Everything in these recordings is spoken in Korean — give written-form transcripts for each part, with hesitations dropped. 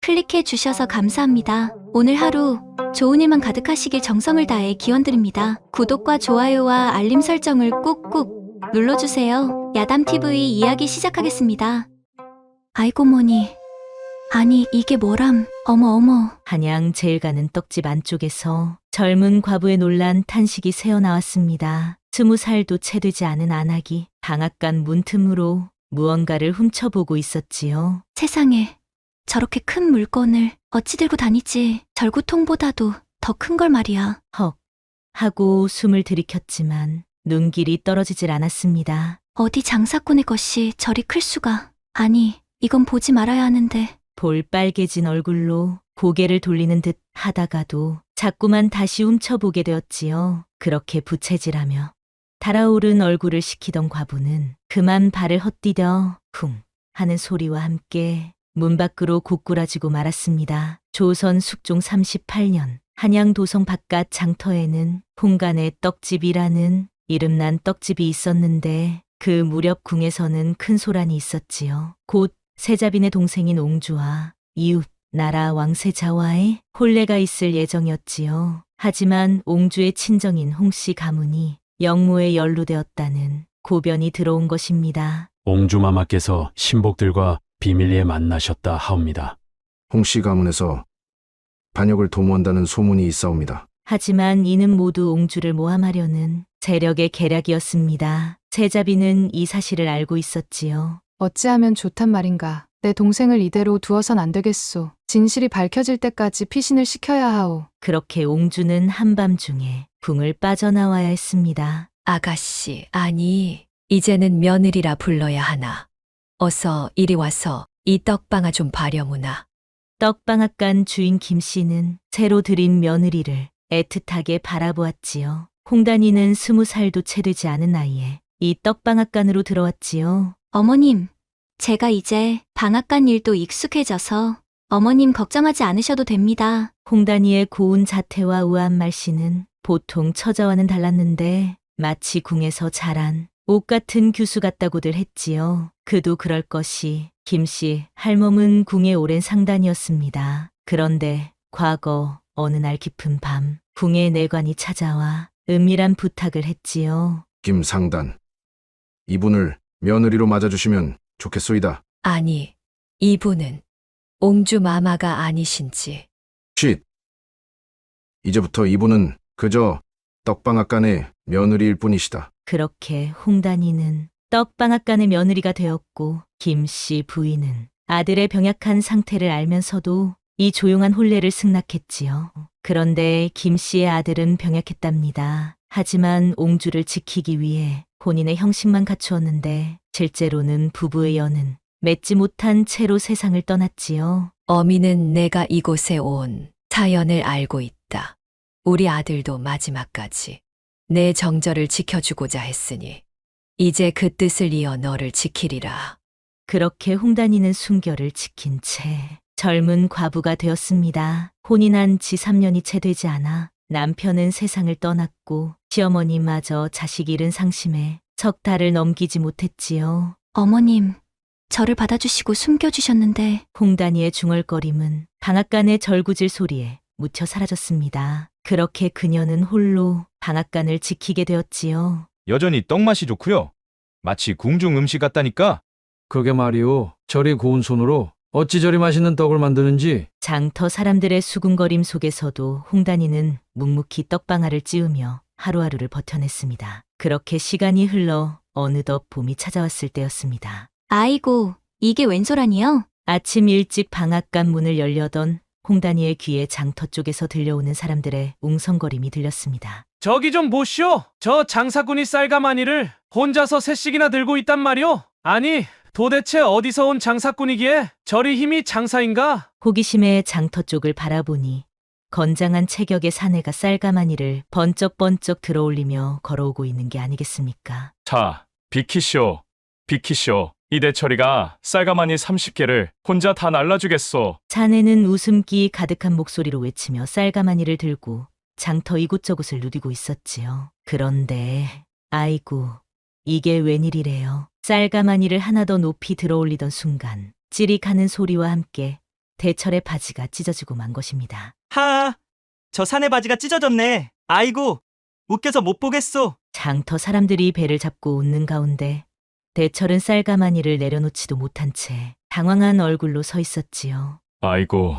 클릭해 주셔서 감사합니다. 오늘 하루 좋은 일만 가득하시길 정성을 다해 기원드립니다. 구독과 좋아요와 알림 설정을 꾹꾹 눌러주세요. 야담TV 이야기 시작하겠습니다. 아이고 뭐니. 아니 이게 뭐람. 어머. 한양 제일 가는 떡집 안쪽에서 젊은 과부의 놀란 탄식이 새어나왔습니다. 20살도 채 되지 않은 안악이 방앗간 문틈으로 무언가를 훔쳐보고 있었지요. 세상에 저렇게 큰 물건을 어찌 들고 다니지. 절구통보다도 더 큰 걸 말이야. 헉 하고 숨을 들이켰지만 눈길이 떨어지질 않았습니다. 어디 장사꾼의 것이 저리 클 수가. 아니 이건 보지 말아야 하는데. 볼빨개진 얼굴로 고개를 돌리는 듯 하다가도 자꾸만 다시 훔쳐보게 되었지요. 그렇게 부채질하며 달아오른 얼굴을 식히던 과부는 그만 발을 헛디뎌 쿵 하는 소리와 함께 문 밖으로 고꾸라지고 말았습니다. 조선 숙종 38년 한양 도성 바깥 장터에는 홍간의 떡집이라는 이름난 떡집이 있었는데 그 무렵 궁에서는 큰 소란이 있었지요. 곧 세자빈의 동생인 옹주와 이웃 나라 왕세자와의 혼례가 있을 예정이었지요. 하지만 옹주의 친정인 홍씨 가문이 영모에 연루되었다는 고변이 들어온 것입니다. 옹주마마께서 신복들과 비밀리에 만나셨다 하옵니다. 홍씨 가문에서 반역을 도모한다는 소문이 있사옵니다. 하지만 이는 모두 옹주를 모함하려는 세력의 계략이었습니다. 세자빈은 이 사실을 알고 있었지요. 어찌하면 좋단 말인가. 내 동생을 이대로 두어선 안 되겠소. 진실이 밝혀질 때까지 피신을 시켜야 하오. 그렇게 옹주는 한밤중에 궁을 빠져나와야 했습니다. 아가씨, 아니, 이제는 며느리라 불러야 하나. 어서 이리 와서 이 떡방아 좀 바려무나. 떡방앗간 주인 김씨는 새로 들인 며느리를 애틋하게 바라보았지요. 홍단이는 20살도 채 되지 않은 나이에 이 떡방앗간으로 들어왔지요. 어머님, 제가 이제 방앗간 일도 익숙해져서 어머님 걱정하지 않으셔도 됩니다. 홍단이의 고운 자태와 우아한 말씨는 보통 처자와는 달랐는데 마치 궁에서 자란 옷 같은 규수 같다고들 했지요. 그도 그럴 것이 김씨 할멈은 궁의 오랜 상단이었습니다. 그런데 과거 어느 날 깊은 밤 궁의 내관이 찾아와 은밀한 부탁을 했지요. 김상단, 이분을 며느리로 맞아주시면 좋겠소이다. 아니, 이분은 옹주 마마가 아니신지. 쉿! 이제부터 이분은 그저 떡방앗간의 며느리일 뿐이시다. 그렇게 홍단이는 떡방앗간의 며느리가 되었고 김씨 부인은 아들의 병약한 상태를 알면서도 이 조용한 혼례를 승낙했지요. 그런데 김씨의 아들은 병약했답니다. 하지만 옹주를 지키기 위해 본인의 형식만 갖추었는데 실제로는 부부의 연은 맺지 못한 채로 세상을 떠났지요. 어미는 내가 이곳에 온 사연을 알고 있다. 우리 아들도 마지막까지 내 정절을 지켜주고자 했으니 이제 그 뜻을 이어 너를 지키리라. 그렇게 홍단이는 순결을 지킨 채 젊은 과부가 되었습니다. 혼인한 지 3년이 채 되지 않아 남편은 세상을 떠났고 시어머니마저 자식 잃은 상심에 석 달을 넘기지 못했지요. 어머님, 저를 받아주시고 숨겨주셨는데. 홍단이의 중얼거림은 방앗간의 절구질 소리에 묻혀 사라졌습니다. 그렇게 그녀는 홀로 방앗간을 지키게 되었지요. 여전히 떡맛이 좋고요. 마치 궁중 음식 같다니까. 그게 말이오. 저리 고운 손으로 어찌 저리 맛있는 떡을 만드는지. 장터 사람들의 수군거림 속에서도 홍단이는 묵묵히 떡방아를 찌우며 하루하루를 버텨냈습니다. 그렇게 시간이 흘러 어느덧 봄이 찾아왔을 때였습니다. 아이고, 이게 웬 소란이요? 아침 일찍 방앗간 문을 열려던 홍단이의 귀에 장터 쪽에서 들려오는 사람들의 웅성거림이 들렸습니다. 저기 좀 보시오. 저 장사꾼이 쌀가마니를 혼자서 셋씩이나 들고 있단 말이오. 아니, 도대체 어디서 온 장사꾼이기에 저리 힘이 장사인가? 호기심에 장터 쪽을 바라보니 건장한 체격의 사내가 쌀가마니를 번쩍번쩍 들어올리며 걸어오고 있는 게 아니겠습니까? 자, 비키쇼. 이 대처리가 쌀가마니 30개를 혼자 다 날라주겠소. 사내는 웃음기 가득한 목소리로 외치며 쌀가마니를 들고 장터 이곳저곳을 누비고 있었지요. 그런데 아이고, 이게 웬일이래요. 쌀가마니를 하나 더 높이 들어올리던 순간 찌릭하는 소리와 함께 대철의 바지가 찢어지고 만 것입니다. 하, 저 사내 바지가 찢어졌네. 아이고, 웃겨서 못 보겠소. 장터 사람들이 배를 잡고 웃는 가운데 대철은 쌀가마니를 내려놓지도 못한 채 당황한 얼굴로 서 있었지요. 아이고,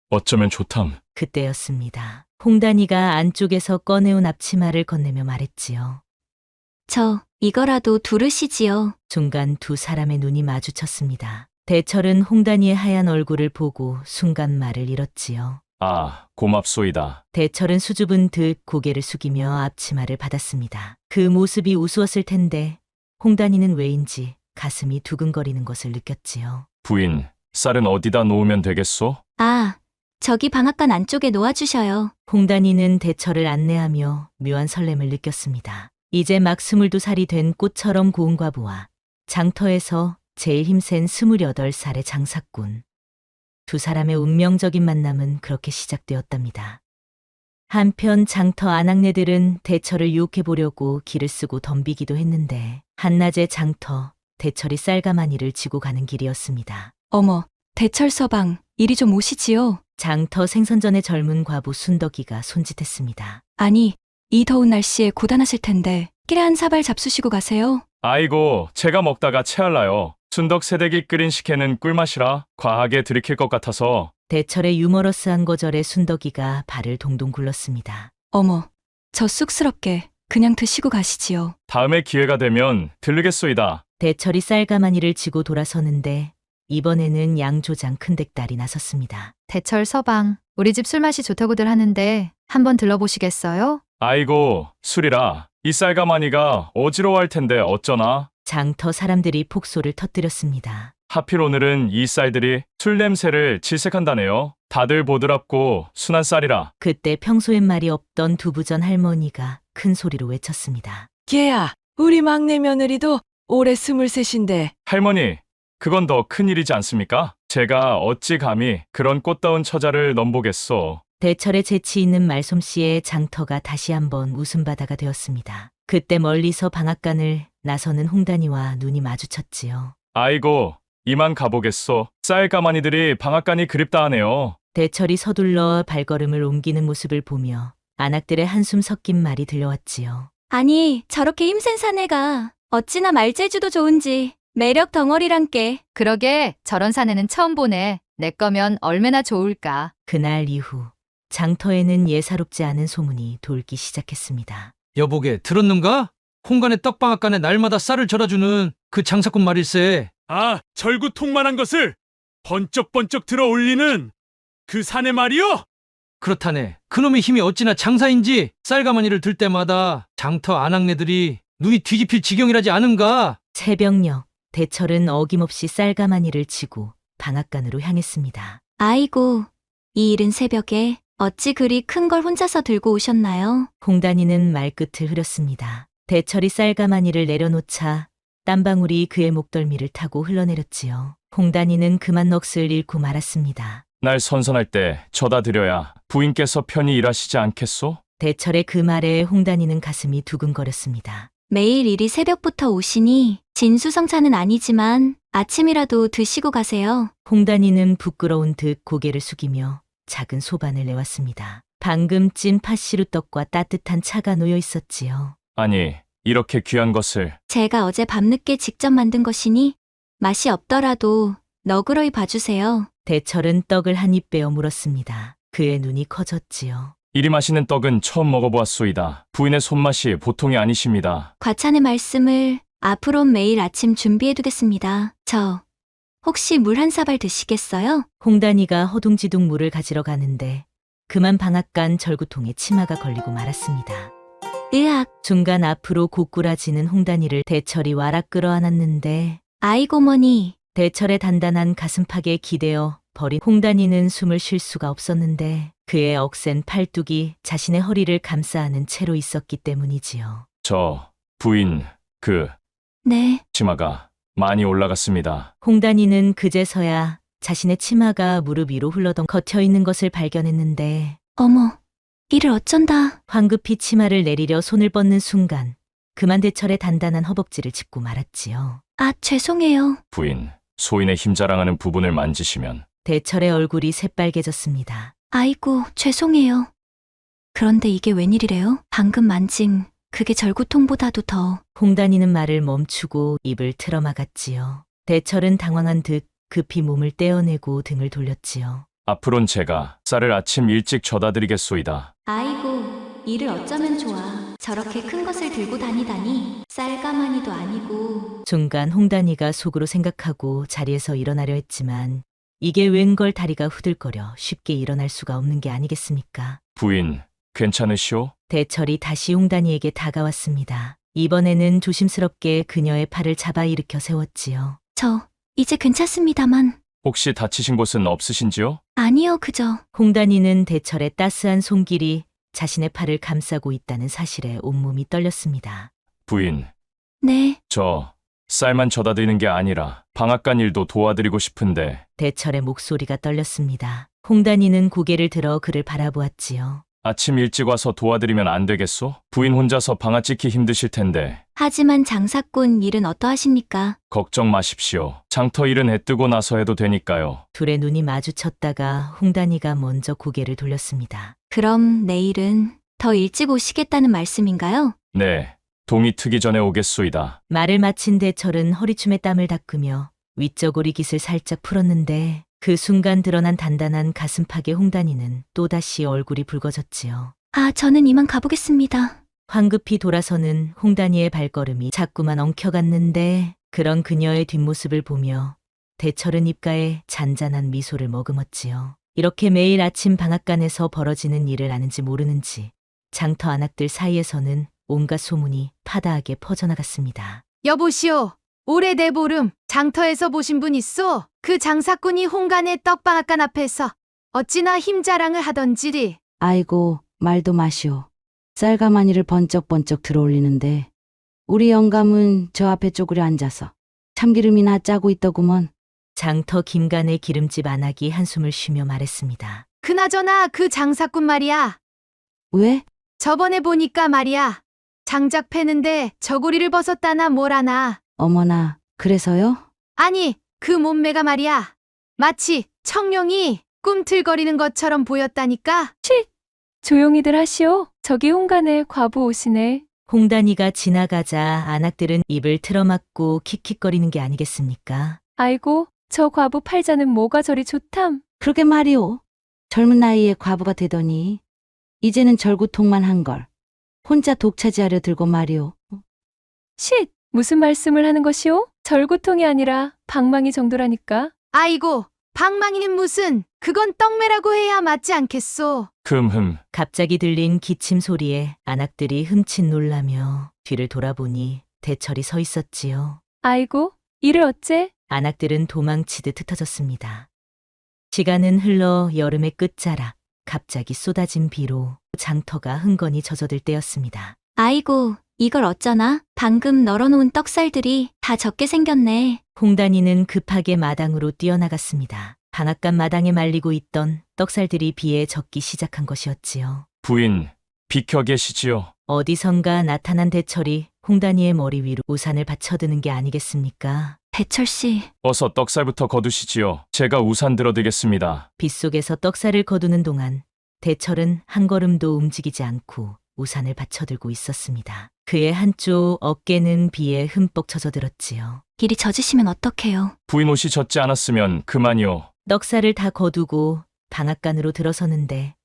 어쩌면 좋담. 그때였습니다. 홍단이가 안쪽에서 꺼내온 앞치마를 건네며 말했지요. 저 이거라도 두르시지요. 순간 두 사람의 눈이 마주쳤습니다. 대철은 홍단이의 하얀 얼굴을 보고 순간 말을 잃었지요. 아, 고맙소이다. 대철은 수줍은 듯 고개를 숙이며 앞치마를 받았습니다. 그 모습이 우스웠을 텐데 홍단이는 왜인지 가슴이 두근거리는 것을 느꼈지요. 부인, 쌀은 어디다 놓으면 되겠소? 아, 저기 방앗간 안쪽에 놓아주셔요. 홍단이는 대철을 안내하며 묘한 설렘을 느꼈습니다. 이제 막 22살이 된 꽃처럼 고운 과부와 장터에서 제일 힘센 28살의 장사꾼. 두 사람의 운명적인 만남은 그렇게 시작되었답니다. 한편 장터 아낙네들은 대철을 유혹해 보려고 기를 쓰고 덤비기도 했는데 한낮에 장터, 대철이 쌀가마니를 지고 가는 길이었습니다. 어머, 대철 서방, 이리 좀 오시지요. 장터 생선전의 젊은 과부 순덕이가 손짓했습니다. 아니, 이 더운 날씨에 고단하실 텐데 끼래 한 사발 잡수시고 가세요. 아이고, 제가 먹다가 체할라요. 순덕 새댁이 끓인 식혜는 꿀맛이라 과하게 들이킬 것 같아서. 대철의 유머러스한 거절에 순덕이가 발을 동동 굴렀습니다. 어머, 저 쑥스럽게 그냥 드시고 가시지요. 다음에 기회가 되면 들르겠소이다. 대철이 쌀가마니를 지고 돌아서는데 이번에는 양조장 큰댁딸이 나섰습니다. 대철 서방, 우리 집 술맛이 좋다고들 하는데 한번 들러보시겠어요? 아이고, 술이라. 이 쌀가마니가 어지러워할 텐데 어쩌나? 장터 사람들이 폭소를 터뜨렸습니다. 하필 오늘은 이 쌀들이 술 냄새를 질색한다네요. 다들 보드랍고 순한 쌀이라. 그때 평소엔 말이 없던 두부전 할머니가 큰 소리로 외쳤습니다. 걔야, 우리 막내 며느리도 올해 23인데. 할머니, 그건 더 큰일이지 않습니까? 제가 어찌 감히 그런 꽃다운 처자를 넘보겠소. 대철의 재치 있는 말솜씨에 장터가 다시 한번 웃음바다가 되었습니다. 그때 멀리서 방앗간을 나서는 홍단이와 눈이 마주쳤지요. 아이고, 이만 가보겠소. 쌀가마니들이 방앗간이 그립다 하네요. 대철이 서둘러 발걸음을 옮기는 모습을 보며 아낙들의 한숨 섞인 말이 들려왔지요. 아니, 저렇게 힘센 사내가 어찌나 말재주도 좋은지 매력 덩어리란께. 그러게, 저런 사내는 처음 보네. 내 거면 얼마나 좋을까. 그날 이후 장터에는 예사롭지 않은 소문이 돌기 시작했습니다. 여보게, 들었는가? 홍간의 떡방앗간에 날마다 쌀을 절아주는 그 장사꾼 말일세. 아, 절구통만한 것을 번쩍번쩍 들어 올리는 그 사내 말이요? 그렇다네. 그놈의 힘이 어찌나 장사인지 쌀가마니를 들 때마다 장터 아낙네들이 눈이 뒤집힐 지경이라지 않은가? 새벽녘 대철은 어김없이 쌀가마니를 지고 방앗간으로 향했습니다. 아이고, 이 이른 새벽에 어찌 그리 큰 걸 혼자서 들고 오셨나요? 홍단이는 말끝을 흐렸습니다. 대철이 쌀가마니를 내려놓자 땀방울이 그의 목덜미를 타고 흘러내렸지요. 홍단이는 그만 넋을 잃고 말았습니다. 날 선선할 때 저다 드려야 부인께서 편히 일하시지 않겠소? 대철의 그 말에 홍단이는 가슴이 두근거렸습니다. 매일 이리 새벽부터 오시니 진수성찬은 아니지만 아침이라도 드시고 가세요. 홍단이는 부끄러운 듯 고개를 숙이며 작은 소반을 내왔습니다. 방금 찐 팥시루떡과 따뜻한 차가 놓여 있었지요. 아니, 이렇게 귀한 것을. 제가 어제 밤늦게 직접 만든 것이니 맛이 없더라도 너그러이 봐주세요. 대철은 떡을 한 입 빼어 물었습니다. 그의 눈이 커졌지요. 이리 맛있는 떡은 처음 먹어보았소이다. 부인의 손맛이 보통이 아니십니다. 과찬의 말씀을 앞으론 매일 아침 준비해두겠습니다. 저 혹시 물 한 사발 드시겠어요? 홍단이가 허둥지둥 물을 가지러 가는데 그만 방앗간 절구통에 치마가 걸리고 말았습니다. 으악, 중간 앞으로 고꾸라지는 홍단이를 대철이 와락 끌어안았는데 아이고머니. 대철의 단단한 가슴팍에 기대어 버린 홍단이는 숨을 쉴 수가 없었는데 그의 억센 팔뚝이 자신의 허리를 감싸 안은 채로 있었기 때문이지요. 저 부인, 네, 치마가 많이 올라갔습니다. 홍단이는 그제서야 자신의 치마가 무릎 위로 흘러덩 걷혀 있는 것을 발견했는데 어머, 이를 어쩐다. 황급히 치마를 내리려 손을 뻗는 순간 그만 대철의 단단한 허벅지를 짚고 말았지요. 아, 죄송해요. 부인, 소인의 힘 자랑하는 부분을 만지시면. 대철의 얼굴이 새빨개졌습니다. 아이고, 죄송해요. 그런데 이게 웬일이래요? 방금 만진 그게 절구통보다도 더. 홍단이는 말을 멈추고 입을 틀어막았지요. 대철은 당황한 듯 급히 몸을 떼어내고 등을 돌렸지요. 앞으론 제가 쌀을 아침 일찍 져다 드리겠소이다. 아이고, 일을 어쩌면 좋아. 저렇게 큰 것을 들고 다니다니. 쌀가마니도 아니고. 순간 홍단이가 속으로 생각하고 자리에서 일어나려 했지만 이게 웬걸 다리가 후들거려 쉽게 일어날 수가 없는 게 아니겠습니까? 부인, 괜찮으시오? 대철이 다시 홍단이에게 다가왔습니다. 이번에는 조심스럽게 그녀의 팔을 잡아 일으켜 세웠지요. 저, 이제 괜찮습니다만. 혹시 다치신 곳은 없으신지요? 아니요, 그저. 홍단이는 대철의 따스한 손길이 자신의 팔을 감싸고 있다는 사실에 온몸이 떨렸습니다. 부인, 네, 저 쌀만 져다 드리는 게 아니라 방앗간 일도 도와드리고 싶은데 대철의 목소리가 떨렸습니다. 홍단이는 고개를 들어 그를 바라보았지요. 아침 일찍 와서 도와드리면 안 되겠소? 부인 혼자서 방앗 짓기 힘드실 텐데 하지만 장사꾼 일은 어떠하십니까? 걱정 마십시오. 장터 일은 해 뜨고 나서 해도 되니까요. 둘의 눈이 마주쳤다가 홍단이가 먼저 고개를 돌렸습니다. 그럼 내일은 더 일찍 오시겠다는 말씀인가요? 네, 동이 트기 전에 오겠소이다. 말을 마친 대철은 허리춤에 땀을 닦으며 위쪽오리 깃을 살짝 풀었는데 그 순간 드러난 단단한 가슴팍의 홍단이는 또다시 얼굴이 붉어졌지요. 아, 저는 이만 가보겠습니다. 황급히 돌아서는 홍단이의 발걸음이 자꾸만 엉켜갔는데 그런 그녀의 뒷모습을 보며 대철은 입가에 잔잔한 미소를 머금었지요. 이렇게 매일 아침 방앗간에서 벌어지는 일을 아는지 모르는지 장터 안악들 사이에서는 온갖 소문이 파다하게 퍼져나갔습니다. 여보시오. 올해 내보름 장터에서 보신 분 있소? 그 장사꾼이 홍간의 떡방앗간 앞에서 어찌나 힘자랑을 하던지리. 아이고, 말도 마시오. 쌀가마니를 번쩍번쩍 들어올리는데 우리 영감은 저 앞에 쪼그려 앉아서 참기름이나 짜고 있더구먼. 장터 김간의 기름집 안악이 한숨을 쉬며 말했습니다. 그나저나 그 장사꾼 말이야. 왜? 저번에 보니까 말이야. 장작 패는데 저고리를 벗었다나 뭐라나. 어머나, 그래서요? 아니, 그 몸매가 말이야. 마치 청룡이 꿈틀거리는 것처럼 보였다니까. 조용히들 하시오. 저기 홍간의 과부 오시네. 홍단이가 지나가자 안악들은 입을 틀어막고 킥킥거리는 게 아니겠습니까? 아이고, 저 과부 팔자는 뭐가 저리 좋담. 그러게 말이오. 젊은 나이에 과부가 되더니 이제는 절구통만 한걸 혼자 독차지하려 들고 말이오. 쉿! 무슨 말씀을 하는 것이오? 절구통이 아니라 방망이 정도라니까. 아이고, 방망이는 무슨, 그건 떡매라고 해야 맞지 않겠소. 갑자기 들린 기침 소리에 안악들이 흠칫 놀라며 뒤를 돌아보니 대철이 서 있었지요. 아이고, 이를 어째? 안악들은 도망치듯 흩어졌습니다. 시간은 흘러 여름의 끝자락, 갑자기 쏟아진 비로 장터가 흥건히 젖어들 때였습니다. 아이고, 이걸 어쩌나? 방금 널어놓은 떡살들이 다 적게 생겼네. 홍단이는 급하게 마당으로 뛰어나갔습니다. 방앗간 마당에 말리고 있던 떡살들이 비에 젖기 시작한 것이었지요. 부인, 비켜 계시지요? 어디선가 나타난 대철이 홍단이의 머리 위로 우산을 받쳐드는 게 아니겠습니까? 대철 씨. 어서 떡살부터 거두시지요. 제가 우산 들어드겠습니다. 빗속에서 떡살을 거두는 동안 대철은 한 걸음도 움직이지 않고 우산을 받쳐들고 있었습니다. 그의 한쪽 어깨는 비에 흠뻑 젖어들었지요. 이리 젖으시면 어떡해요? 부인 옷이 젖지 않았으면 그만이요. 떡살을 다 거두고 방앗간으로 들어서는데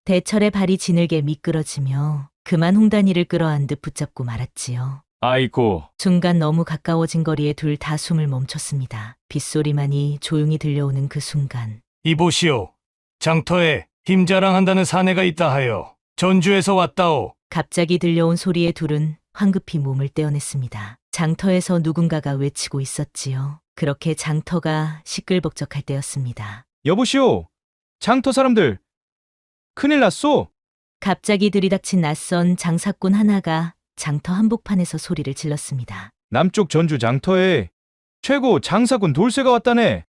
대철의 발이 지늘게 미끄러지며 그만 홍단이를 끌어안듯 붙잡고 말았지요. 아이고. 순간 너무 가까워진 거리에 둘 다 숨을 멈췄습니다. 빗소리만이 조용히 들려오는 그 순간 이보시오. 장터에 힘자랑한다는 사내가 있다 하여 전주에서 왔다오. 갑자기 들려온 소리에 둘은 황급히 몸을 떼어냈습니다. 장터에서 누군가가 외치고 있었지요. 그렇게 장터가 시끌벅적할 때였습니다. 여보시오. 장터 사람들. 큰일 났소. 갑자기 들이닥친 낯선 장사꾼 하나가 장터 한복판에서 소리를 질렀습니다. 남쪽 전주 장터에 최고 장사꾼 돌쇠가 왔다네.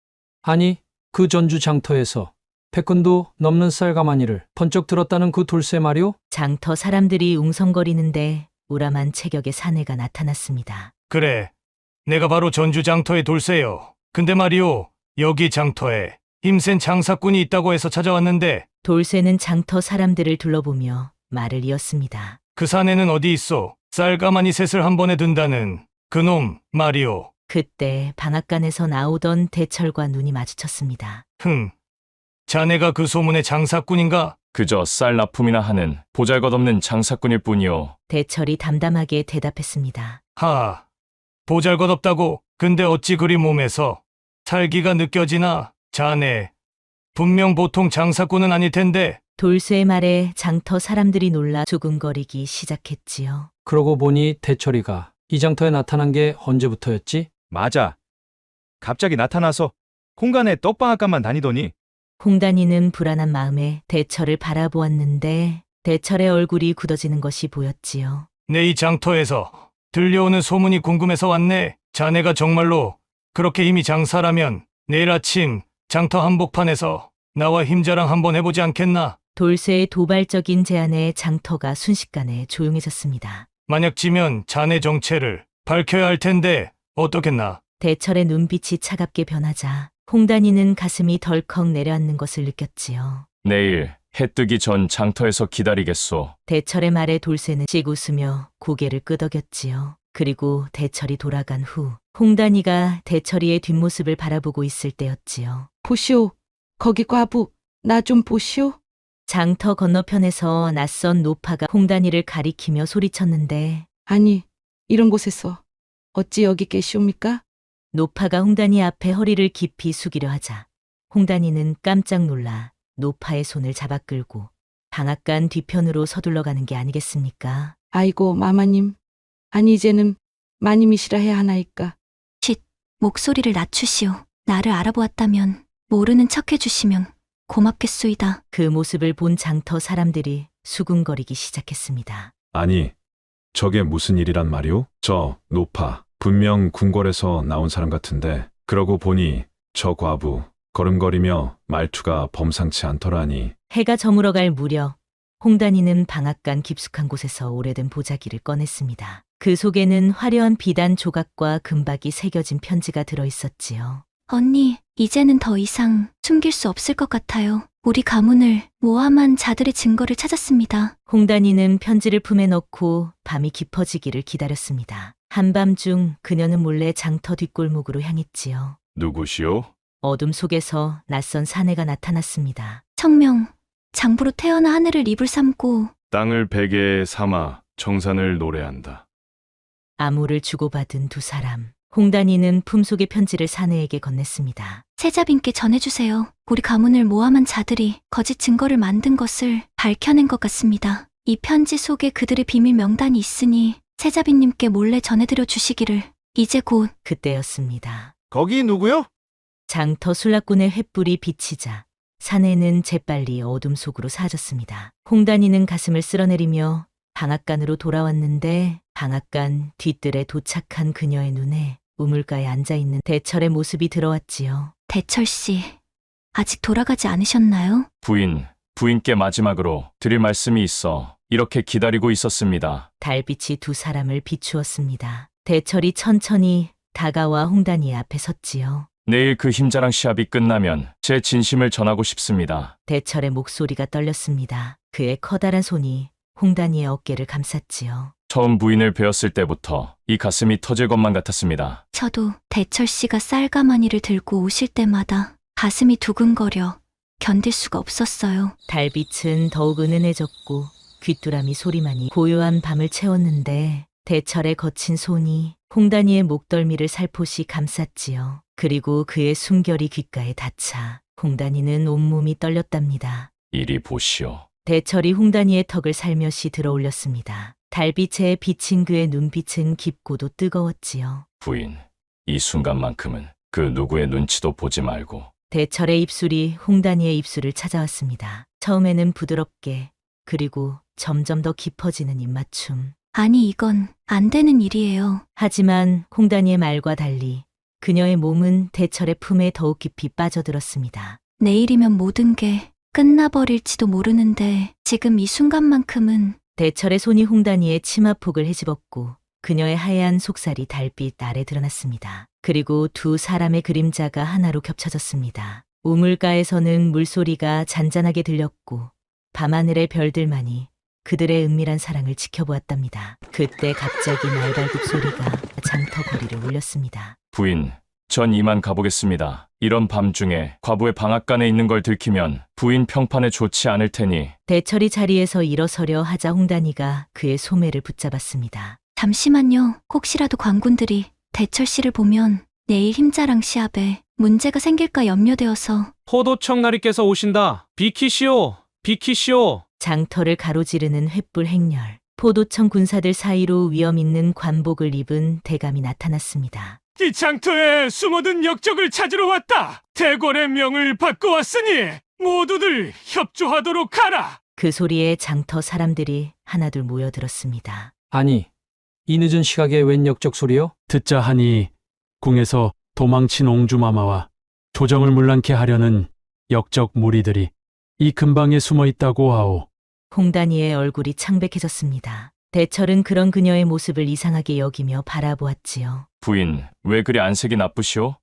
아니, 그 전주 장터에서 100근도 넘는 쌀가마니를 번쩍 들었다는 그 돌쇠 말이오? 장터 사람들이 웅성거리는데 우람한 체격의 사내가 나타났습니다. 그래, 내가 바로 전주 장터의 돌쇠요. 근데 말이오, 여기 장터에 힘센 장사꾼이 있다고 해서 찾아왔는데 돌쇠는 장터 사람들을 둘러보며 말을 이었습니다. 그 사내는 어디 있어? 쌀가마니 셋을 한 번에 든다는 그놈 말이오. 그때 방앗간에서 나오던 대철과 눈이 마주쳤습니다. 자네가 그 소문의 장사꾼인가? 그저 쌀 납품이나 하는 보잘것없는 장사꾼일 뿐이요. 대철이 담담하게 대답했습니다. 하, 보잘것없다고. 근데 어찌 그리 몸에서 살기가 느껴지나? 자네, 분명 보통 장사꾼은 아닐 텐데. 돌쇠의 말에 장터 사람들이 놀라 두근거리기 시작했지요. 그러고 보니 대철이가 이 장터에 나타난 게 언제부터였지? 맞아. 갑자기 나타나서 공간에 떡방앗간만 다니더니 홍단이는 불안한 마음에 대철을 바라보았는데 대철의 얼굴이 굳어지는 것이 보였지요. 내 이 장터에서 들려오는 소문이 궁금해서 왔네. 자네가 정말로 그렇게 힘이 장사라면 내일 아침 장터 한복판에서 나와 힘자랑 한번 해보지 않겠나? 돌쇠의 도발적인 제안에 장터가 순식간에 조용해졌습니다. 만약 지면 자네 정체를 밝혀야 할 텐데 어떻겠나? 대철의 눈빛이 차갑게 변하자 홍단이는 가슴이 덜컥 내려앉는 것을 느꼈지요. 내일 해 뜨기 전 장터에서 기다리겠소. 대철의 말에 돌쇠는 씩 웃으며 고개를 끄덕였지요. 그리고 대철이 돌아간 후 홍단이가 대철이의 뒷모습을 바라보고 있을 때였지요. 보시오. 거기 과부. 나 좀 보시오. 장터 건너편에서 낯선 노파가 홍단이를 가리키며 소리쳤는데 아니, 이런 곳에서 어찌 여기 계시옵니까? 노파가 홍단이 앞에 허리를 깊이 숙이려 하자 홍단이는 깜짝 놀라 노파의 손을 잡아 끌고 방앗간 뒤편으로 서둘러 가는 게 아니겠습니까? 아이고, 마마님. 아니, 이제는 마님이시라 해야 하나이까. 목소리를 낮추시오. 나를 알아보았다면 모르는 척 해주시면 고맙겠소이다. 그 모습을 본 장터 사람들이 수군거리기 시작했습니다. 아니, 저게 무슨 일이란 말이오? 저 노파, 분명 궁궐에서 나온 사람 같은데 그러고 보니 저 과부, 걸음거리며 말투가 범상치 않더라니. 해가 저물어갈 무렵 홍단이는 방앗간 깊숙한 곳에서 오래된 보자기를 꺼냈습니다. 그 속에는 화려한 비단 조각과 금박이 새겨진 편지가 들어있었지요. 언니, 이제는 더 이상 숨길 수 없을 것 같아요. 우리 가문을 모함한 자들의 증거를 찾았습니다. 홍단이는 편지를 품에 넣고 밤이 깊어지기를 기다렸습니다. 한밤중 그녀는 몰래 장터 뒷골목으로 향했지요. 누구시오? 어둠 속에서 낯선 사내가 나타났습니다. 청명, 장부로 태어나 하늘을 이불 삼고 땅을 베개에 삼아 정산을 노래한다. 암호를 주고받은 두 사람. 홍단이는 품속의 편지를 사내에게 건넸습니다. 세자빈께 전해주세요. 우리 가문을 모함한 자들이 거짓 증거를 만든 것을 밝혀낸 것 같습니다. 이 편지 속에 그들의 비밀 명단이 있으니 세자빈님께 몰래 전해드려 주시기를. 이제 곧. 그때였습니다. 거기 누구요? 장터 술락군의 횃불이 비치자 사내는 재빨리 어둠 속으로 사라졌습니다. 홍단이는 가슴을 쓸어내리며 방앗간으로 돌아왔는데 방앗간 뒷뜰에 도착한 그녀의 눈에 우물가에 앉아있는 대철의 모습이 들어왔지요. 대철 씨, 아직 돌아가지 않으셨나요? 부인께 마지막으로 드릴 말씀이 있어 이렇게 기다리고 있었습니다. 달빛이 두 사람을 비추었습니다. 대철이 천천히 다가와 홍단이 앞에 섰지요. 내일 그 힘자랑 시합이 끝나면 제 진심을 전하고 싶습니다. 대철의 목소리가 떨렸습니다. 그의 커다란 손이 홍단이의 어깨를 감쌌지요. 처음 부인을 뵈었을 때부터 이 가슴이 터질 것만 같았습니다. 저도 대철 씨가 쌀가마니를 들고 오실 때마다 가슴이 두근거려 견딜 수가 없었어요. 달빛은 더욱 은은해졌고 귀뚜라미 소리만이 고요한 밤을 채웠는데 대철의 거친 손이 홍단이의 목덜미를 살포시 감쌌지요. 그리고 그의 숨결이 귓가에 닿자 홍단이는 온몸이 떨렸답니다. 이리 보시오. 대철이 홍단이의 턱을 살며시 들어올렸습니다. 달빛에 비친 그의 눈빛은 깊고도 뜨거웠지요. 부인, 이 순간만큼은 그 누구의 눈치도 보지 말고. 대철의 입술이 홍단이의 입술을 찾아왔습니다. 처음에는 부드럽게, 그리고 점점 더 깊어지는 입맞춤. 아니, 이건 안 되는 일이에요. 하지만 홍단이의 말과 달리 그녀의 몸은 대철의 품에 더욱 깊이 빠져들었습니다. 내일이면 모든 게 끝나버릴지도 모르는데 지금 이 순간만큼은. 대철의 손이 홍단이의 치마폭을 헤집었고 그녀의 하얀 속살이 달빛 아래 드러났습니다. 그리고 두 사람의 그림자가 하나로 겹쳐졌습니다. 우물가에서는 물소리가 잔잔하게 들렸고 밤하늘의 별들만이 그들의 은밀한 사랑을 지켜보았답니다. 그때 갑자기 말발굽 소리가 장터 거리를 울렸습니다. 부인, 전 이만 가보겠습니다. 이런 밤중에 과부의 방앗간에 있는 걸 들키면 부인 평판에 좋지 않을 테니. 대철이 자리에서 일어서려 하자 홍단이가 그의 소매를 붙잡았습니다. 잠시만요. 혹시라도 관군들이 대철 씨를 보면 내일 힘자랑 시합에 문제가 생길까 염려되어서. 포도청 나리께서 오신다. 비키시오. 비키시오. 장터를 가로지르는 횃불 행렬. 포도청 군사들 사이로 위험 있는 관복을 입은 대감이 나타났습니다. 이 장터에 숨어든 역적을 찾으러 왔다. 대궐의 명을 받고 왔으니 모두들 협조하도록 하라. 그 소리에 장터 사람들이 하나둘 모여들었습니다. 아니, 이 늦은 시각에 웬 역적 소리요? 듣자 하니 궁에서 도망친 옹주마마와 조정을 문란케 하려는 역적 무리들이 이 근방에 숨어 있다고 하오. 홍단이의 얼굴이 창백해졌습니다. 대철은 그런 그녀의 모습을 이상하게 여기며 바라보았지요. 부인, 왜 그리 안색이 나쁘시오?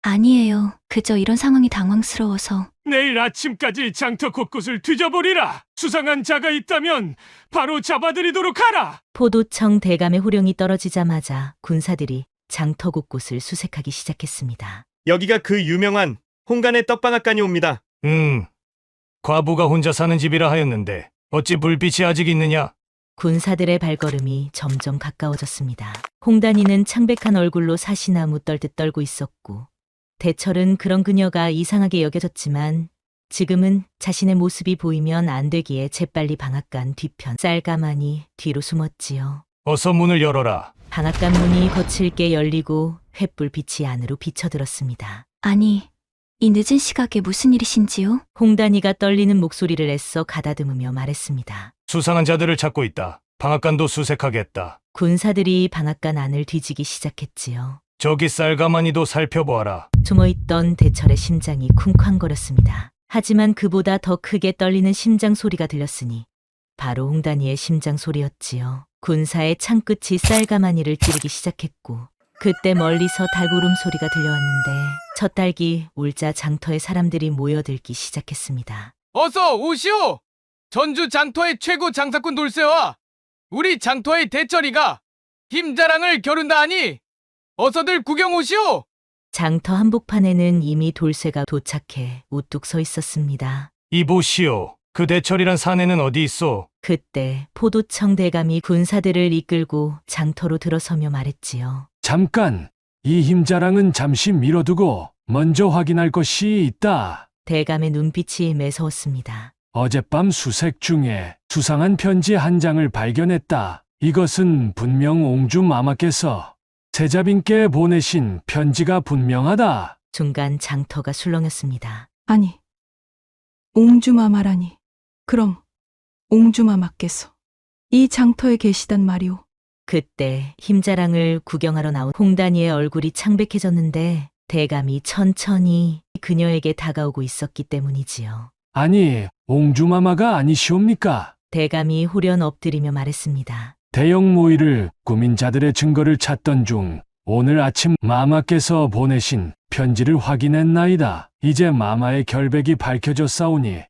아니에요. 그저 이런 상황이 당황스러워서. 내일 아침까지 장터 곳곳을 뒤져보리라. 수상한 자가 있다면 바로 잡아들이도록 하라. 포도청 대감의 호령이 떨어지자마자 군사들이 장터 곳곳을 수색하기 시작했습니다. 여기가 그 유명한 홍간의 떡방앗간이 옵니다. 과부가 혼자 사는 집이라 하였는데 어찌 불빛이 아직 있느냐? 군사들의 발걸음이 점점 가까워졌습니다. 홍단이는 창백한 얼굴로 사시나무 떨듯 떨고 있었고 대철은 그런 그녀가 이상하게 여겨졌지만 지금은 자신의 모습이 보이면 안 되기에 재빨리 방앗간 뒤편 쌀가마니 뒤로 숨었지요. 어서 문을 열어라. 방앗간 문이 거칠게 열리고 횃불 빛이 안으로 비쳐들었습니다. 아니, 이 늦은 시각에 무슨 일이신지요? 홍단이가 떨리는 목소리를 애써 가다듬으며 말했습니다. 수상한 자들을 찾고 있다. 방앗간도 수색하겠다. 군사들이 방앗간 안을 뒤지기 시작했지요. 저기 쌀가마니도 살펴보아라. 숨어있던 대철의 심장이 쿵쾅거렸습니다. 하지만 그보다 더 크게 떨리는 심장 소리가 들렸으니 바로 홍단이의 심장 소리였지요. 군사의 창끝이 쌀가마니를 찌르기 시작했고 그때 멀리서 달구름 소리가 들려왔는데 첫 달기 울자 장터의 사람들이 모여들기 시작했습니다. 어서 오시오! 전주 장터의 최고 장사꾼 돌쇠와 우리 장터의 대철이가 힘자랑을 겨룬다 하니 어서들 구경 오시오! 장터 한복판에는 이미 돌쇠가 도착해 우뚝 서 있었습니다. 이보시오. 그 대철이란 사내는 어디 있소? 그때 포도청 대감이 군사들을 이끌고 장터로 들어서며 말했지요. 잠깐, 이 힘자랑은 잠시 미뤄두고 먼저 확인할 것이 있다. 대감의 눈빛이 매서웠습니다. 어젯밤 수색 중에 수상한 편지 한 장을 발견했다. 이것은 분명 옹주 마마께서 세자빈께 보내신 편지가 분명하다. 중간 장터가 술렁였습니다. 아니, 옹주마마라니. 그럼 옹주마마께서 이 장터에 계시단 말이오. 그때 힘자랑을 구경하러 나온 홍단이의 얼굴이 창백해졌는데 대감이 천천히 그녀에게 다가오고 있었기 때문이지요. 아니, 옹주마마가 아니시옵니까? 대감이 홀연 엎드리며 말했습니다. 대형 모의를 꾸민 자들의 증거를 찾던 중 오늘 아침 마마께서 보내신 편지를 확인했나이다. 이제 마마의 결백이 밝혀졌사오니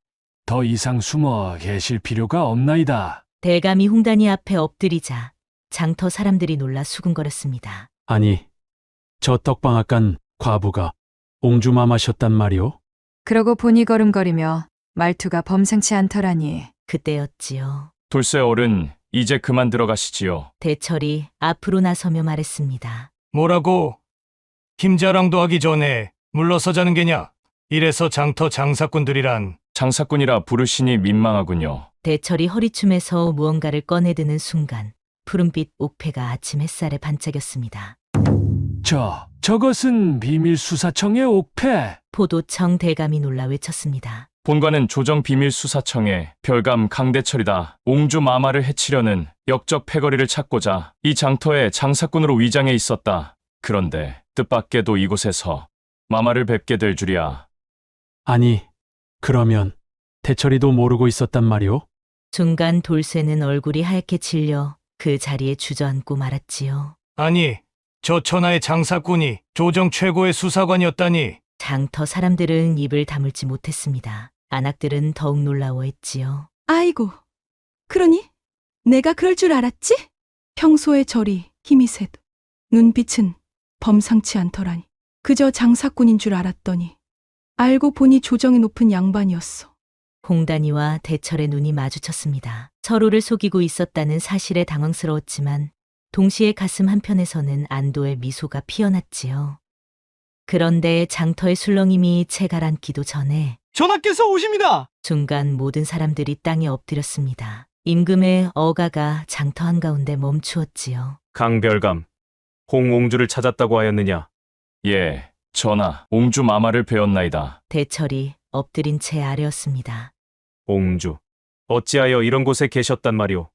더 이상 숨어 계실 필요가 없나이다. 대감이 홍단이 앞에 엎드리자 장터 사람들이 놀라 수군거렸습니다. 아니, 저 떡방앗간 과부가 옹주마마셨단 말이오? 그러고 보니 걸음거리며 말투가 범상치 않더라니. 그때였지요. 돌쇠 어른, 이제 그만 들어가시지요. 대철이 앞으로 나서며 말했습니다. 뭐라고? 힘자랑도 하기 전에 물러서자는 게냐? 이래서 장터 장사꾼들이란. 장사꾼이라 부르시니 민망하군요. 대철이 허리춤에서 무언가를 꺼내드는 순간 푸른빛 옥패가 아침 햇살에 반짝였습니다. 저것은 비밀 수사청의 옥패. 포도청 대감이 놀라 외쳤습니다. 본관은 조정비밀수사청의 별감 강대철이다. 옹주 마마를 해치려는 역적 패거리를 찾고자 이 장터에 장사꾼으로 위장해 있었다. 그런데 뜻밖에도 이곳에서 마마를 뵙게 될 줄이야. 아니, 그러면 대철이도 모르고 있었단 말이오? 중간 돌쇠는 얼굴이 하얗게 질려 그 자리에 주저앉고 말았지요. 아니, 저 천하의 장사꾼이 조정 최고의 수사관이었다니. 장터 사람들은 입을 다물지 못했습니다. 안악들은 더욱 놀라워했지요. 아이고, 그러니 내가 그럴 줄 알았지? 평소에 저리 힘이 세도 눈빛은 범상치 않더라니. 그저 장사꾼인 줄 알았더니 알고 보니 조정이 높은 양반이었어. 홍단이와 대철의 눈이 마주쳤습니다. 서로를 속이고 있었다는 사실에 당황스러웠지만 동시에 가슴 한편에서는 안도의 미소가 피어났지요. 그런데 장터의 술렁임이 채 가라앉기도 전에 전하께서 오십니다. 순간 모든 사람들이 땅에 엎드렸습니다. 임금의 어가가 장터 한가운데 멈추었지요. 강별감, 홍옹주를 찾았다고 하였느냐? 예, 전하, 옹주 마마를 배웠나이다. 대철이 엎드린 채 아뢰었습니다. 옹주, 어찌하여 이런 곳에 계셨단 말이오?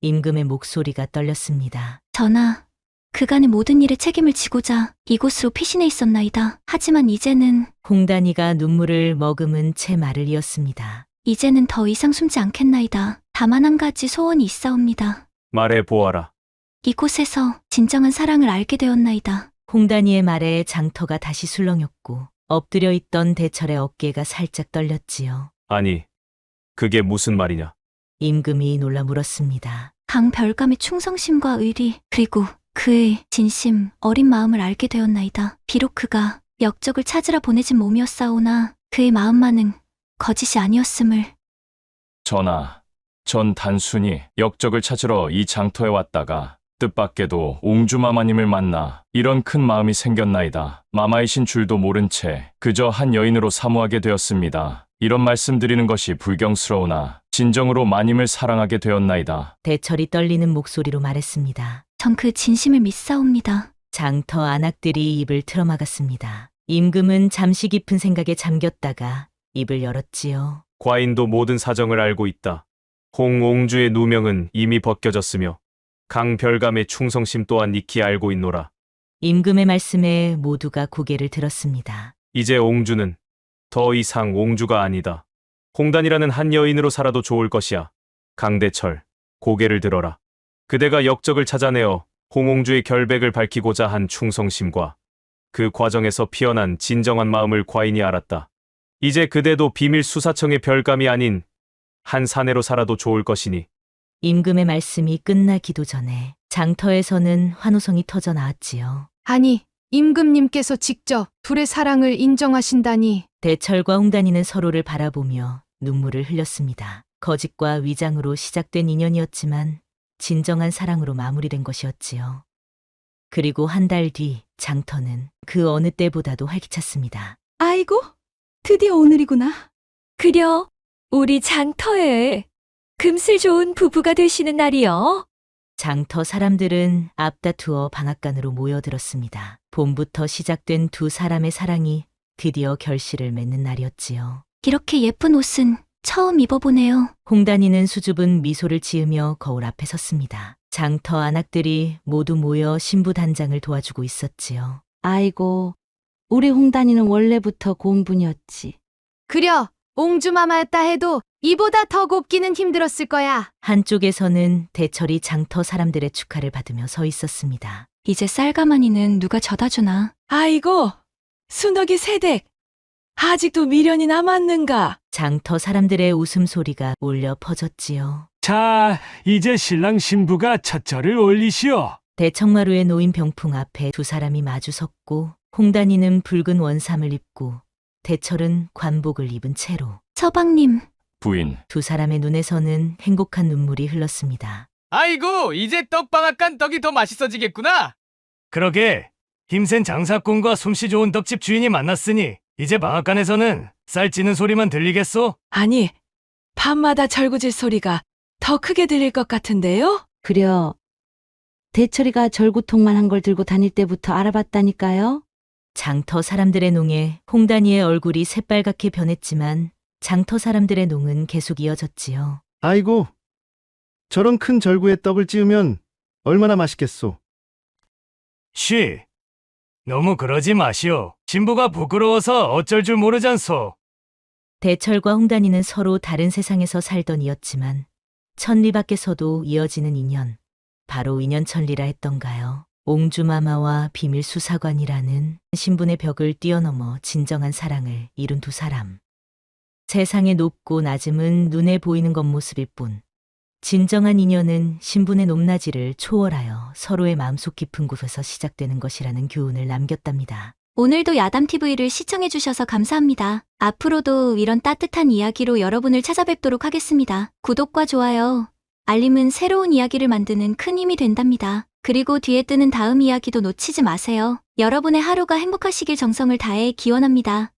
임금의 목소리가 떨렸습니다. 전하, 그간의 모든 일에 책임을 지고자 이곳으로 피신해 있었나이다. 하지만 이제는 홍단이가 눈물을 머금은 채 말을 이었습니다. 이제는 더 이상 숨지 않겠나이다. 다만 한 가지 소원이 있사옵니다. 말해 보아라. 이곳에서 진정한 사랑을 알게 되었나이다. 홍단이의 말에 장터가 다시 술렁였고 엎드려 있던 대철의 어깨가 살짝 떨렸지요. 아니, 그게 무슨 말이냐? 임금이 놀라 물었습니다. 강별감의 충성심과 의리, 그리고 그의 진심, 어린 마음을 알게 되었나이다. 비록 그가 역적을 찾으러 보내진 몸이었사오나 그의 마음만은 거짓이 아니었음을. 전하, 전 단순히 역적을 찾으러 이 장터에 왔다가 뜻밖에도 옹주마마님을 만나 이런 큰 마음이 생겼나이다. 마마이신 줄도 모른 채 그저 한 여인으로 사모하게 되었습니다. 이런 말씀드리는 것이 불경스러우나 진정으로 마님을 사랑하게 되었나이다. 대철이 떨리는 목소리로 말했습니다. 전 그 진심을 믿사옵니다. 장터 안악들이 입을 틀어막았습니다. 임금은 잠시 깊은 생각에 잠겼다가 입을 열었지요. 과인도 모든 사정을 알고 있다. 홍옹주의 누명은 이미 벗겨졌으며 강별감의 충성심 또한 익히 알고 있노라. 임금의 말씀에 모두가 고개를 들었습니다. 이제 옹주는 더 이상 옹주가 아니다. 홍단이라는 한 여인으로 살아도 좋을 것이야. 강대철, 고개를 들어라. 그대가 역적을 찾아내어 홍옹주의 결백을 밝히고자 한 충성심과 그 과정에서 피어난 진정한 마음을 과인이 알았다. 이제 그대도 비밀 수사청의 별감이 아닌 한 사내로 살아도 좋을 것이니. 임금의 말씀이 끝나기도 전에 장터에서는 환호성이 터져 나왔지요. 아니, 임금님께서 직접 둘의 사랑을 인정하신다니. 대철과 홍단이는 서로를 바라보며 눈물을 흘렸습니다. 거짓과 위장으로 시작된 인연이었지만 진정한 사랑으로 마무리된 것이었지요. 그리고 한 달 뒤 장터는 그 어느 때보다도 활기찼습니다. 아이고, 드디어 오늘이구나. 그려, 우리 장터에 금슬 좋은 부부가 되시는 날이요. 장터 사람들은 앞다투어 방앗간으로 모여들었습니다. 봄부터 시작된 두 사람의 사랑이 드디어 결실을 맺는 날이었지요. 이렇게 예쁜 옷은 처음 입어보네요. 홍단이는 수줍은 미소를 지으며 거울 앞에 섰습니다. 장터 안악들이 모두 모여 신부 단장을 도와주고 있었지요. 아이고, 우리 홍단이는 원래부터 고운 분이었지. 그려, 옹주마마였다 해도 이보다 더 곱기는 힘들었을 거야. 한쪽에서는 대철이 장터 사람들의 축하를 받으며 서 있었습니다. 이제 쌀가마니는 누가 져다 주나? 아이고, 순덕이 새댁. 아직도 미련이 남았는가? 장터 사람들의 웃음소리가 울려 퍼졌지요. 자, 이제 신랑 신부가 첫 절을 올리시오. 대청마루의 놓인 병풍 앞에 두 사람이 마주 섰고 홍단이는 붉은 원삼을 입고 대철은 관복을 입은 채로. 서방님. 부인. 두 사람의 눈에서는 행복한 눈물이 흘렀습니다. 아이고, 이제 떡방앗간 떡이 더 맛있어지겠구나. 그러게, 힘센 장사꾼과 솜씨 좋은 떡집 주인이 만났으니 이제 방앗간에서는 쌀 찌는 소리만 들리겠소? 아니, 밤마다 절구질 소리가 더 크게 들릴 것 같은데요? 그려, 대철이가 절구통만 한 걸 들고 다닐 때부터 알아봤다니까요. 장터 사람들의 농에 홍단이의 얼굴이 새빨갛게 변했지만 장터 사람들의 농은 계속 이어졌지요. 아이고, 저런 큰 절구에 떡을 찌우면 얼마나 맛있겠소. 쉬, 너무 그러지 마시오. 신부가 부끄러워서 어쩔 줄 모르잖소. 대철과 홍단이는 서로 다른 세상에서 살던 이였지만 천리 밖에서도 이어지는 인연, 바로 인연천리라 했던가요. 옹주마마와 비밀 수사관이라는 신분의 벽을 뛰어넘어 진정한 사랑을 이룬 두 사람. 세상의 높고 낮음은 눈에 보이는 겉모습일 뿐 진정한 인연은 신분의 높낮이를 초월하여 서로의 마음속 깊은 곳에서 시작되는 것이라는 교훈을 남겼답니다. 오늘도 야담TV를 시청해주셔서 감사합니다. 앞으로도 이런 따뜻한 이야기로 여러분을 찾아뵙도록 하겠습니다. 구독과 좋아요, 알림은 새로운 이야기를 만드는 큰 힘이 된답니다. 그리고 뒤에 뜨는 다음 이야기도 놓치지 마세요. 여러분의 하루가 행복하시길 정성을 다해 기원합니다.